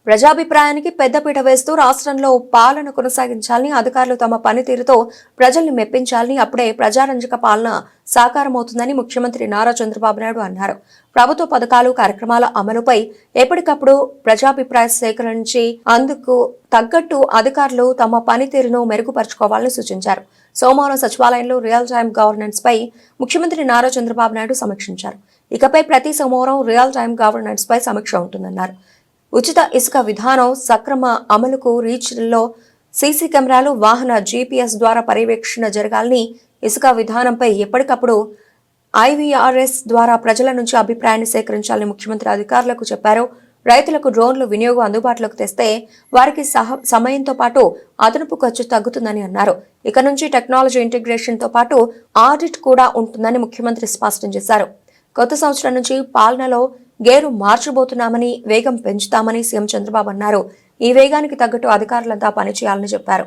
ప్రజాభిప్రాయానికి పెద్దపీట వేస్తూ రాష్ట్రంలో పాలన కొనసాగించాలని, అధికారులు తమ పనితీరుతో ప్రజల్ని మెప్పించాలని, అప్పుడే ప్రజారంజక పాలన సాకారమవుతుందని ముఖ్యమంత్రి నారా చంద్రబాబు నాయుడు అన్నారు. ప్రభుత్వ పథకాలు, కార్యక్రమాల అమలుపై ఎప్పటికప్పుడు ప్రజాభిప్రాయ సేకరించి అందుకు తగ్గట్టు అధికారులు తమ పనితీరును మెరుగుపరుచుకోవాలని సూచించారు. సోమవారం సచివాలయంలో రియల్ టైమ్ గవర్నెన్స్ పై ముఖ్యమంత్రి నారా చంద్రబాబు నాయుడు సమీక్షించారు. ఇకపై ప్రతి సోమవారం రియల్ టైమ్ గవర్నెన్స్ పై సమీక్ష ఉంటుందన్నారు. ఉచిత ఇసుక విధానం సక్రమ అమలుకు రీచ్ల్లో సీసీ కెమెరాలు, వాహన జీపీఎస్ ద్వారా పర్యవేక్షణ జరగాలని, ఇసుక విధానంపై ఎప్పటికప్పుడు ఐవీఆర్ఎస్ ద్వారా ప్రజల నుంచి అభిప్రాయాన్ని సేకరించాలని ముఖ్యమంత్రి అధికారులకు చెప్పారు. రైతులకు డ్రోన్లు వినియోగం అందుబాటులోకి తెస్తే వారికి సమయంతో పాటు అదనపు ఖర్చు తగ్గుతుందని అన్నారు. ఇక నుంచి టెక్నాలజీ ఇంటిగ్రేషన్ తో పాటు ఆడిట్ కూడా ఉంటుందని ముఖ్యమంత్రి స్పష్టం చేశారు. కొత్త సంవత్సరం నుంచి పాలనలో గేరు మార్చబోతున్నామని, వేగం పెంచుతామని సీఎం చంద్రబాబు అన్నారు. ఈ వేగానికి తగ్గట్టు అధికారులంతా పనిచేయాలని చెప్పారు.